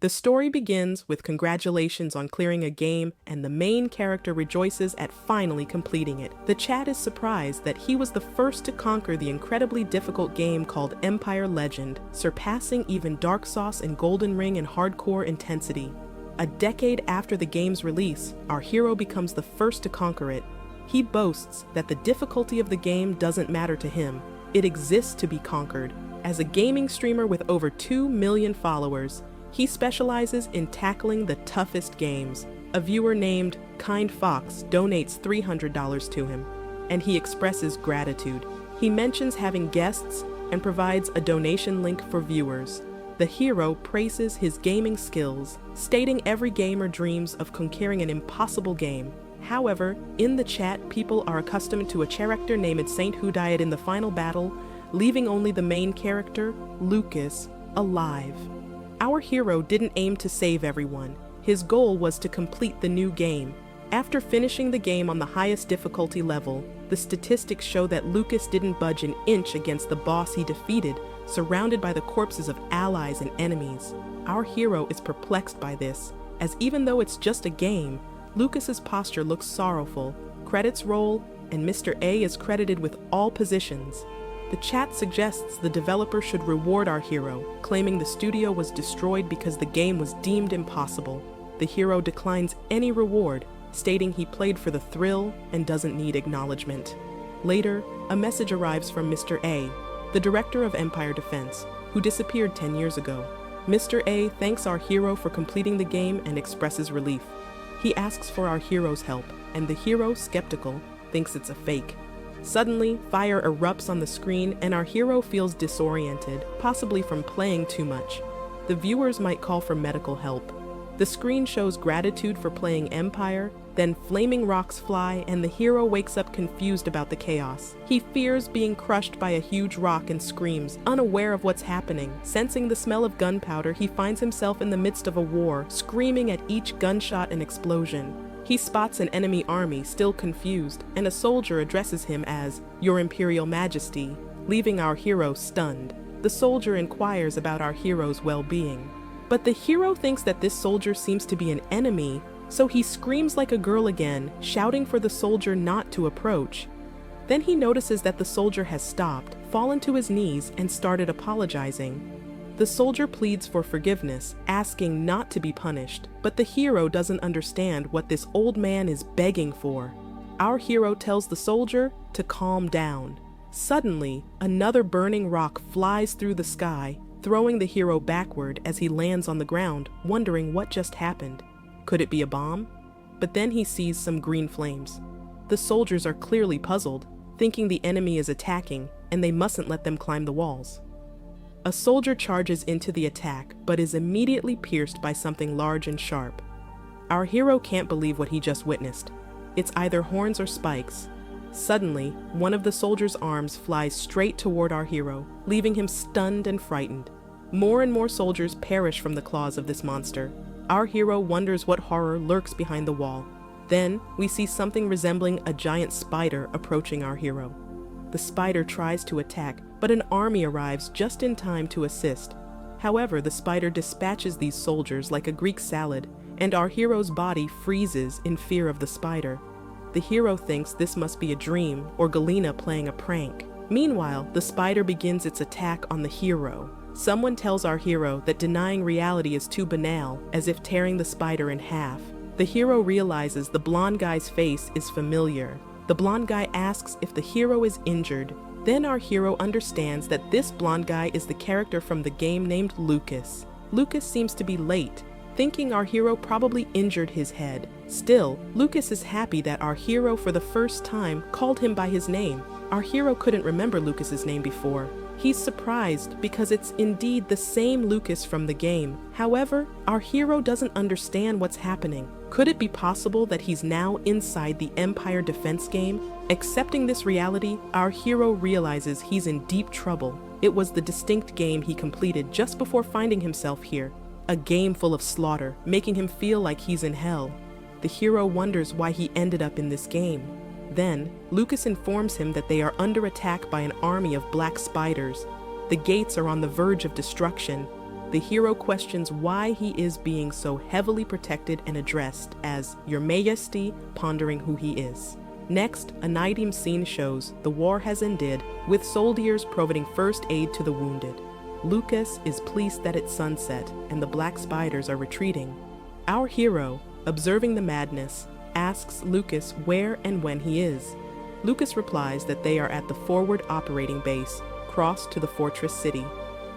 The story begins with congratulations on clearing a game, and the main character rejoices at finally completing it. The chat is surprised that he was the first to conquer the incredibly difficult game called Empire Legend, surpassing even Dark Sauce and Golden Ring in hardcore intensity. A decade after the game's release, our hero becomes the first to conquer it. He boasts that the difficulty of the game doesn't matter to him. It exists to be conquered. As a gaming streamer with over 2 million followers, he specializes in tackling the toughest games. A viewer named Kind Fox donates $300 to him, and he expresses gratitude. He mentions having guests and provides a donation link for viewers. The hero praises his gaming skills, stating every gamer dreams of conquering an impossible game. However, in the chat, people are accustomed to a character named Saint who died in the final battle, leaving only the main character, Lucas, alive. Our hero didn't aim to save everyone. His goal was to complete the new game. After finishing the game on the highest difficulty level, the statistics show that Lucas didn't budge an inch against the boss he defeated, surrounded by the corpses of allies and enemies. Our hero is perplexed by this, as even though it's just a game, Lucas's posture looks sorrowful. Credits roll, and Mr. A is credited with all positions. The chat suggests the developer should reward our hero, claiming the studio was destroyed because the game was deemed impossible. The hero declines any reward, stating he played for the thrill and doesn't need acknowledgement. Later, a message arrives from Mr. A, the director of Empire Defense, who disappeared 10 years ago. Mr. A thanks our hero for completing the game and expresses relief. He asks for our hero's help, and the hero, skeptical, thinks it's a fake. Suddenly, fire erupts on the screen and our hero feels disoriented, possibly from playing too much. The viewers might call for medical help. The screen shows gratitude for playing Empire, then flaming rocks fly and the hero wakes up confused about the chaos. He fears being crushed by a huge rock and screams, unaware of what's happening. Sensing the smell of gunpowder, he finds himself in the midst of a war, screaming at each gunshot and explosion. He spots an enemy army, still confused, and a soldier addresses him as "Your Imperial Majesty," leaving our hero stunned. The soldier inquires about our hero's well-being. But the hero thinks that this soldier seems to be an enemy, so he screams like a girl again, shouting for the soldier not to approach. Then he notices that the soldier has stopped, fallen to his knees, and started apologizing. The soldier pleads for forgiveness, asking not to be punished, but the hero doesn't understand what this old man is begging for. Our hero tells the soldier to calm down. Suddenly, another burning rock flies through the sky, throwing the hero backward as he lands on the ground, wondering what just happened. Could it be a bomb? But then he sees some green flames. The soldiers are clearly puzzled, thinking the enemy is attacking, and they mustn't let them climb the walls. A soldier charges into the attack, but is immediately pierced by something large and sharp. Our hero can't believe what he just witnessed. It's either horns or spikes. Suddenly, one of the soldier's arms flies straight toward our hero, leaving him stunned and frightened. More and more soldiers perish from the claws of this monster. Our hero wonders what horror lurks behind the wall. Then, we see something resembling a giant spider approaching our hero. The spider tries to attack, but an army arrives just in time to assist. However, the spider dispatches these soldiers like a Greek salad, and our hero's body freezes in fear of the spider. The hero thinks this must be a dream or Galena playing a prank. Meanwhile, the spider begins its attack on the hero. Someone tells our hero that denying reality is too banal, as if tearing the spider in half. The hero realizes the blonde guy's face is familiar. The blonde guy asks if the hero is injured. Then our hero understands that this blonde guy is the character from the game named Lucas. Lucas seems to be late, thinking our hero probably injured his head. Still, Lucas is happy that our hero for the first time called him by his name. Our hero couldn't remember Lucas's name before. He's surprised because it's indeed the same Lucas from the game. However, our hero doesn't understand what's happening. Could it be possible that he's now inside the Empire Defense game? Accepting this reality, our hero realizes he's in deep trouble. It was the distinct game he completed just before finding himself here. A game full of slaughter, making him feel like he's in hell. The hero wonders why he ended up in this game. Then, Lucas informs him that they are under attack by an army of black spiders. The gates are on the verge of destruction. the hero questions why he is being so heavily protected and addressed as Your Majesty, pondering who he is. Next, a nighttime scene shows the war has ended, with soldiers providing first aid to the wounded. Lucas is pleased that it's sunset and the black spiders are retreating. Our hero, observing the madness, asks Lucas where and when he is. Lucas replies that they are at the forward operating base, crossed to the fortress city.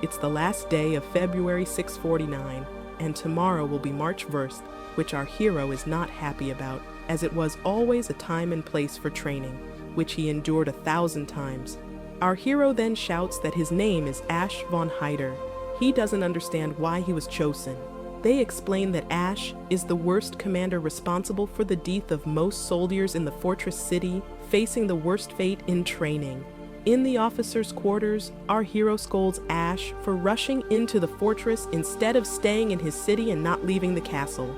It's the last day of February 649, and tomorrow will be March 1st, which our hero is not happy about, as it was always a time and place for training, which he endured 1,000 times. Our hero then shouts that his name is Ash von Hyder. He doesn't understand why he was chosen. They explain that Ash is the worst commander responsible for the death of most soldiers in the fortress city, facing the worst fate in training. In the officers' quarters, our hero scolds Ash for rushing into the fortress instead of staying in his city and not leaving the castle.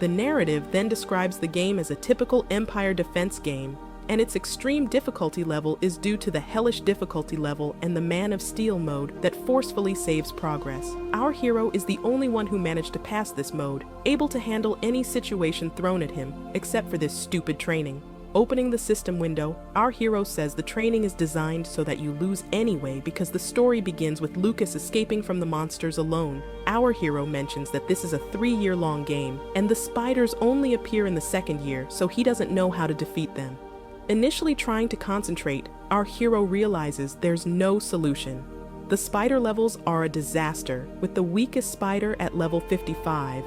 The narrative then describes the game as a typical Empire defense game, and its extreme difficulty level is due to the hellish difficulty level and the Man of Steel mode that forcefully saves progress. Our hero is the only one who managed to pass this mode, able to handle any situation thrown at him, except for this stupid training. Opening the system window, our hero says the training is designed so that you lose anyway because the story begins with Lucas escaping from the monsters alone. Our hero mentions that this is a 3-year-long game, and the spiders only appear in the second year, so he doesn't know how to defeat them. Initially trying to concentrate, our hero realizes there's no solution. The spider levels are a disaster, with the weakest spider at level 55,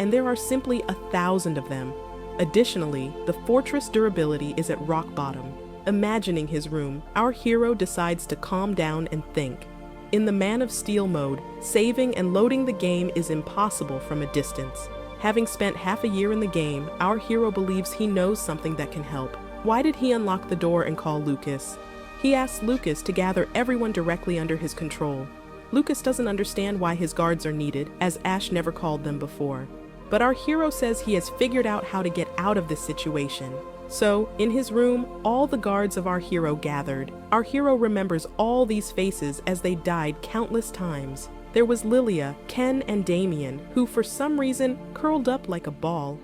and there are simply 1,000 of them. Additionally, the fortress durability is at rock bottom. Imagining his room, our hero decides to calm down and think. In the Man of Steel mode, saving and loading the game is impossible from a distance. Having spent half a year in the game, our hero believes he knows something that can help. Why did he unlock the door and call Lucas? He asks Lucas to gather everyone directly under his control. Lucas doesn't understand why his guards are needed, as Ash never called them before. But our hero says he has figured out how to get out of this situation. So, in his room, all the guards of our hero gathered. Our hero remembers all these faces as they died countless times. There was Lilia, Ken, and Damien, who for some reason curled up like a ball.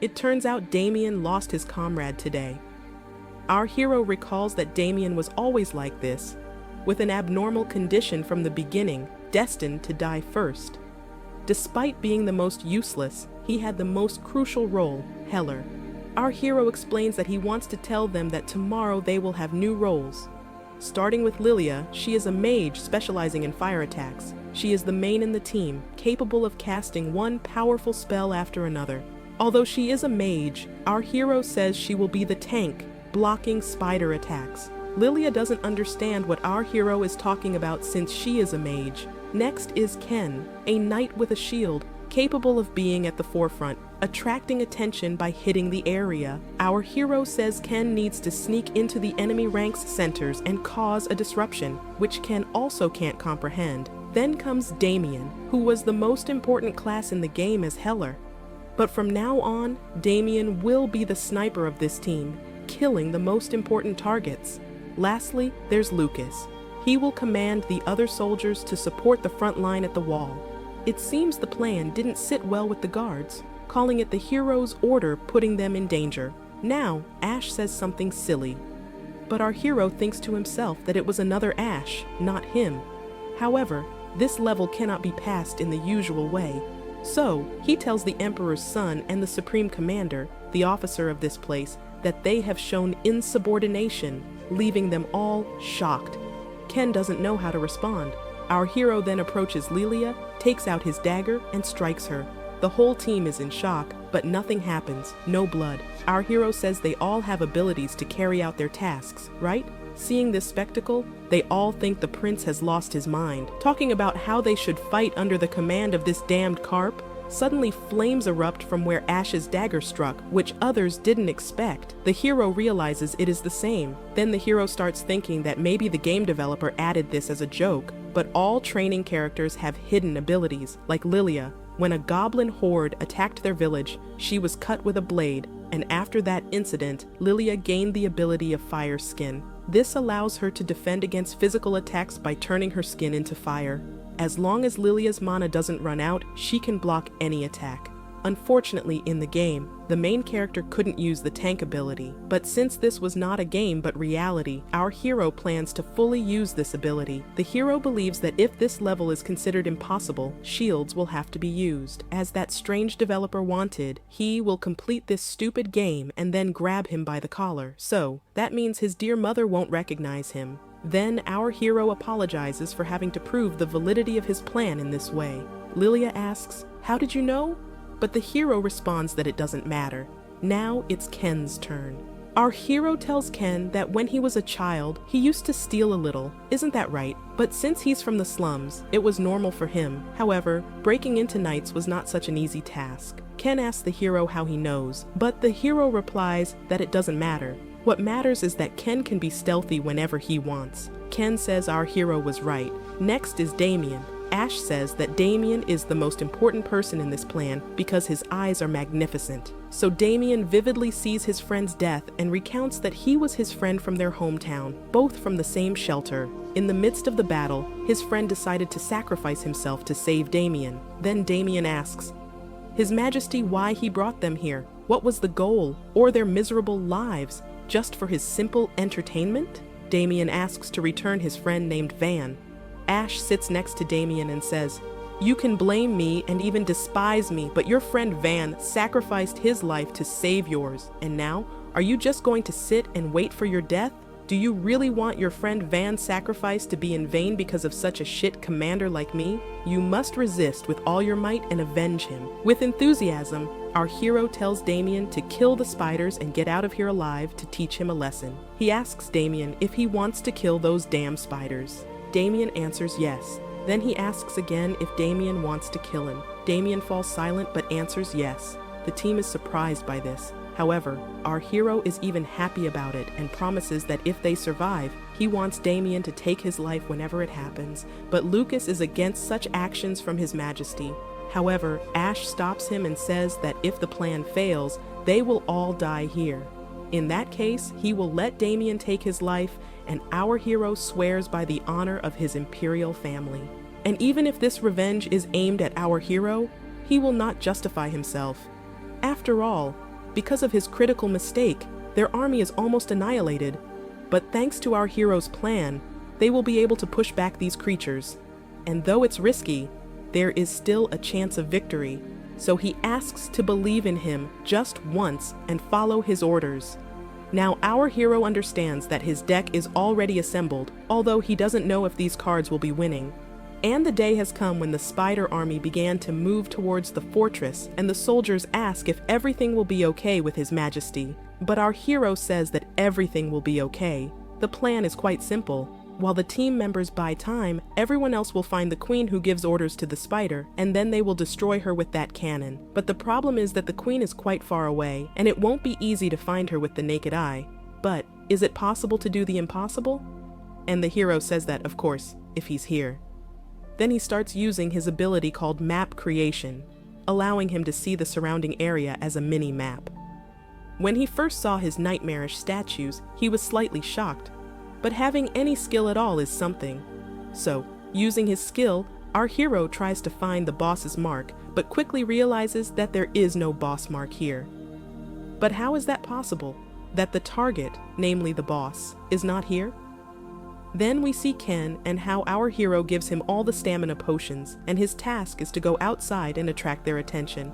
It turns out Damien lost his comrade today. Our hero recalls that Damien was always like this, with an abnormal condition from the beginning, destined to die first. Despite being the most useless, he had the most crucial role, Heller. Our hero explains that he wants to tell them that tomorrow they will have new roles. Starting with Lilia, she is a mage specializing in fire attacks. She is the main in the team, capable of casting one powerful spell after another. Although she is a mage, our hero says she will be the tank, blocking spider attacks. Lilia doesn't understand what our hero is talking about since she is a mage. Next is Ken, a knight with a shield, capable of being at the forefront, attracting attention by hitting the area. Our hero says Ken needs to sneak into the enemy ranks centers and cause a disruption, which Ken also can't comprehend. Then comes Damien, who was the most important class in the game as Heller. But from now on, Damien will be the sniper of this team, killing the most important targets. Lastly, there's Lucas. He will command the other soldiers to support the front line at the wall. It seems the plan didn't sit well with the guards, calling it the hero's order, putting them in danger. Now, Ash says something silly. But our hero thinks to himself that it was another Ash, not him. However, this level cannot be passed in the usual way. So, he tells the Emperor's son and the Supreme Commander, the officer of this place, that they have shown insubordination, leaving them all shocked. Ken doesn't know how to respond. Our hero then approaches Lilia, takes out his dagger, and strikes her. The whole team is in shock, but nothing happens, no blood. Our hero says they all have abilities to carry out their tasks, right? Seeing this spectacle, they all think the prince has lost his mind. Talking about how they should fight under the command of this damned carp, suddenly flames erupt from where Ash's dagger struck, which others didn't expect. The hero realizes it is the same. Then the hero starts thinking that maybe the game developer added this as a joke, but all training characters have hidden abilities, like Lilia. When a goblin horde attacked their village, she was cut with a blade, and after that incident, Lilia gained the ability of fire skin. This allows her to defend against physical attacks by turning her skin into fire. As long as Lilia's mana doesn't run out, she can block any attack. Unfortunately, in the game, the main character couldn't use the tank ability, but since this was not a game but reality, our hero plans to fully use this ability. The hero believes that if this level is considered impossible, shields will have to be used. As that strange developer wanted, he will complete this stupid game and then grab him by the collar, so that means his dear mother won't recognize him. Then our hero apologizes for having to prove the validity of his plan in this way. Lilia asks, "How did you know?" But the hero responds that it doesn't matter. Now it's Ken's turn. Our hero tells Ken that when he was a child, he used to steal a little. Isn't that right? But since he's from the slums, it was normal for him. However, breaking into nights was not such an easy task. Ken asks the hero how he knows, but the hero replies that it doesn't matter. What matters is that Ken can be stealthy whenever he wants. Ken says our hero was right. Next is Damien. Ash says that Damien is the most important person in this plan because his eyes are magnificent. So Damien vividly sees his friend's death and recounts that he was his friend from their hometown, both from the same shelter. In the midst of the battle, his friend decided to sacrifice himself to save Damien. Then Damien asks, "His Majesty, why he brought them here? What was the goal, or their miserable lives, just for his simple entertainment?" Damien asks to return his friend named Van. Ash sits next to Damien and says, "You can blame me and even despise me, but your friend Van sacrificed his life to save yours. And now, are you just going to sit and wait for your death? Do you really want your friend Van's sacrifice to be in vain because of such a shit commander like me? You must resist with all your might and avenge him." With enthusiasm, our hero tells Damien to kill the spiders and get out of here alive to teach him a lesson. He asks Damien if he wants to kill those damn spiders. Damien answers yes. Then he asks again if Damien wants to kill him. Damien falls silent but answers yes. The team is surprised by this. However, our hero is even happy about it and promises that if they survive, he wants Damien to take his life whenever it happens, but Lucas is against such actions from His Majesty. However, Ash stops him and says that if the plan fails, they will all die here. In that case, he will let Damien take his life, and our hero swears by the honor of his imperial family. And even if this revenge is aimed at our hero, he will not justify himself. After all, because of his critical mistake, their army is almost annihilated. But thanks to our hero's plan, they will be able to push back these creatures. And though it's risky, there is still a chance of victory. So he asks to believe in him just once and follow his orders. Now our hero understands that his deck is already assembled, although he doesn't know if these cards will be winning. And the day has come when the spider army began to move towards the fortress, and the soldiers ask if everything will be okay with His Majesty. But our hero says that everything will be okay. The plan is quite simple. While the team members buy time, everyone else will find the queen who gives orders to the spider, and then they will destroy her with that cannon. But the problem is that the queen is quite far away, and it won't be easy to find her with the naked eye. But is it possible to do the impossible? And the hero says that, of course, if he's here. Then he starts using his ability called map creation, allowing him to see the surrounding area as a mini-map. When he first saw his nightmarish statues, he was slightly shocked. But having any skill at all is something. So, using his skill, our hero tries to find the boss's mark, but quickly realizes that there is no boss mark here. But how is that possible? That the target, namely the boss, is not here? Then we see Ken and how our hero gives him all the stamina potions, and his task is to go outside and attract their attention.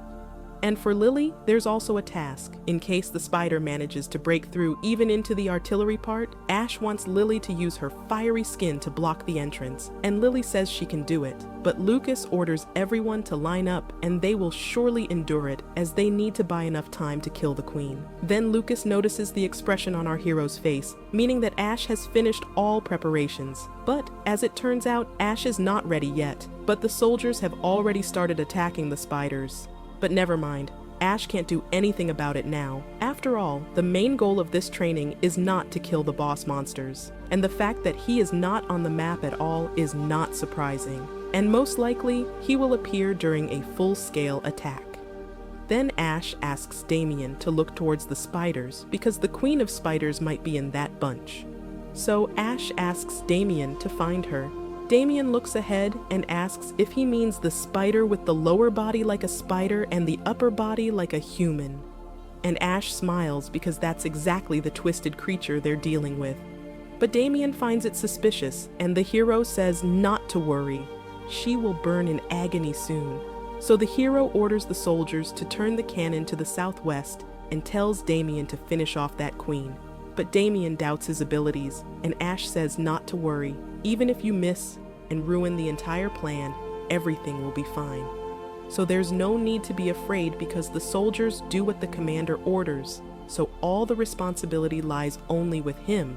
And for Lily, there's also a task. In case the spider manages to break through even into the artillery part, Ash wants Lily to use her fiery skin to block the entrance, and Lily says she can do it. But Lucas orders everyone to line up, and they will surely endure it, as they need to buy enough time to kill the queen. Then Lucas notices the expression on our hero's face, meaning that Ash has finished all preparations. But, as it turns out, Ash is not ready yet, but the soldiers have already started attacking the spiders. But never mind, Ash can't do anything about it now. After all, the main goal of this training is not to kill the boss monsters, and the fact that he is not on the map at all is not surprising, and most likely, he will appear during a full-scale attack. Then Ash asks Damien to look towards the spiders, because the queen of spiders might be in that bunch. So Ash asks Damien to find her. Damien looks ahead and asks if he means the spider with the lower body like a spider and the upper body like a human. And Ash smiles because that's exactly the twisted creature they're dealing with. But Damien finds it suspicious, and the hero says not to worry. She will burn in agony soon. So the hero orders the soldiers to turn the cannon to the southwest and tells Damien to finish off that queen. But Damien doubts his abilities, and Ash says not to worry. Even if you miss and ruin the entire plan, everything will be fine. So there's no need to be afraid because the soldiers do what the commander orders, so all the responsibility lies only with him,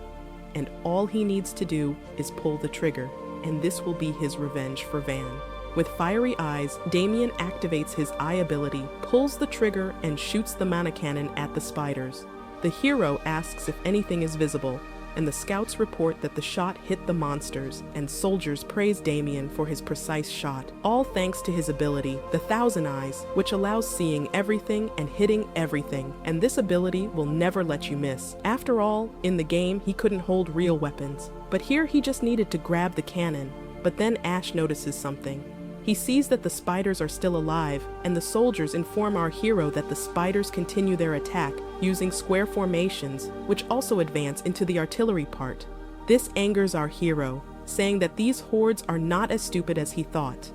and all he needs to do is pull the trigger, and this will be his revenge for Van. With fiery eyes, Damien activates his eye ability, pulls the trigger, and shoots the mana cannon at the spiders. The hero asks if anything is visible, and the scouts report that the shot hit the monsters, and soldiers praise Damien for his precise shot, all thanks to his ability, the Thousand Eyes, which allows seeing everything and hitting everything, and this ability will never let you miss. After all, in the game, he couldn't hold real weapons, but here he just needed to grab the cannon. But then Ash notices something. He sees that the spiders are still alive, and the soldiers inform our hero that the spiders continue their attack using square formations, which also advance into the artillery part. This angers our hero, saying that these hordes are not as stupid as he thought.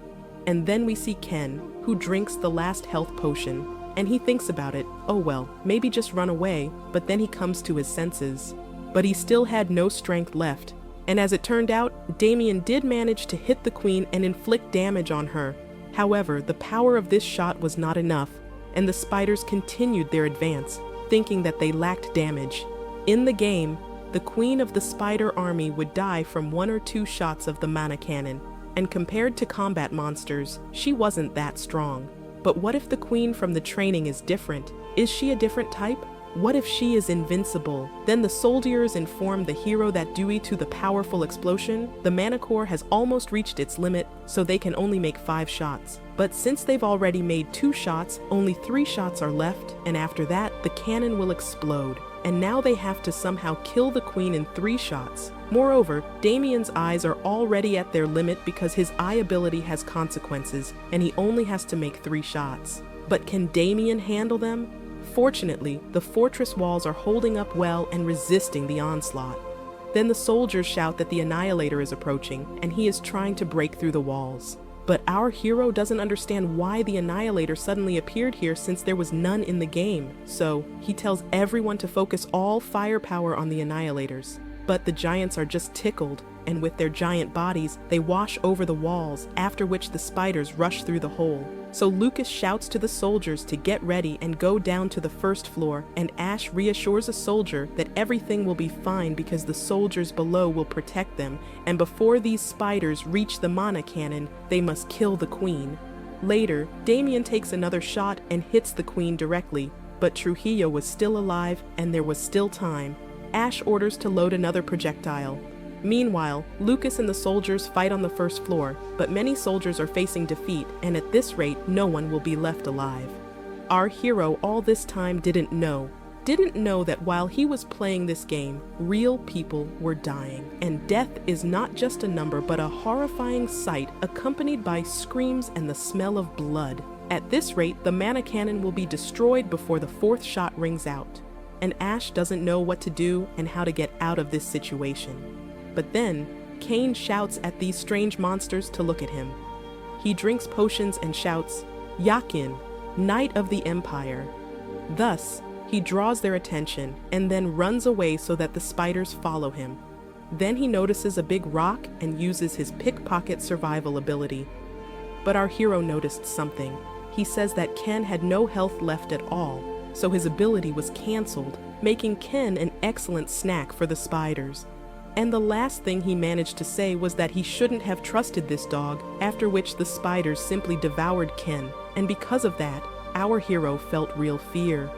And then we see Ken, who drinks the last health potion, and he thinks about it. Oh well, maybe just run away, but then he comes to his senses. But he still had no strength left. And as it turned out, Damien did manage to hit the queen and inflict damage on her. However, the power of this shot was not enough, and the spiders continued their advance, thinking that they lacked damage. In the game, the queen of the spider army would die from 1 or 2 shots of the mana cannon, and compared to combat monsters, she wasn't that strong. But what if the queen from the training is different? Is she a different type? What if she is invincible? Then the soldiers inform the hero that due to the powerful explosion, the mana core has almost reached its limit, so they can only make 5 shots. But since they've already made 2 shots, only 3 shots are left, and after that, the cannon will explode. And now they have to somehow kill the queen in 3 shots. Moreover, Damien's eyes are already at their limit because his eye ability has consequences, and he only has to make 3 shots. But can Damien handle them? Fortunately, the fortress walls are holding up well and resisting the onslaught. Then the soldiers shout that the Annihilator is approaching, and he is trying to break through the walls. But our hero doesn't understand why the Annihilator suddenly appeared here since there was none in the game, so he tells everyone to focus all firepower on the Annihilators. But the giants are just tickled, and with their giant bodies, they wash over the walls, after which the spiders rush through the hole. So Lucas shouts to the soldiers to get ready and go down to the first floor, and Ash reassures a soldier that everything will be fine because the soldiers below will protect them, and before these spiders reach the mana cannon, they must kill the queen. Later, Damien takes another shot and hits the queen directly, but Trujillo was still alive and there was still time. Ash orders to load another projectile. Meanwhile, Lucas and the soldiers fight on the first floor, but many soldiers are facing defeat, and at this rate, no one will be left alive. Our hero all this time didn't know that while he was playing this game, real people were dying. And death is not just a number, but a horrifying sight accompanied by screams and the smell of blood. At this rate, the mana cannon will be destroyed before the 4th shot rings out. And Ash doesn't know what to do and how to get out of this situation. But then, Cain shouts at these strange monsters to look at him. He drinks potions and shouts, "Yakin, Knight of the Empire." Thus, he draws their attention and then runs away so that the spiders follow him. Then he notices a big rock and uses his pickpocket survival ability. But our hero noticed something. He says that Ken had no health left at all, so his ability was cancelled, making Ken an excellent snack for the spiders. And the last thing he managed to say was that he shouldn't have trusted this dog, after which the spiders simply devoured Ken, and because of that, our hero felt real fear.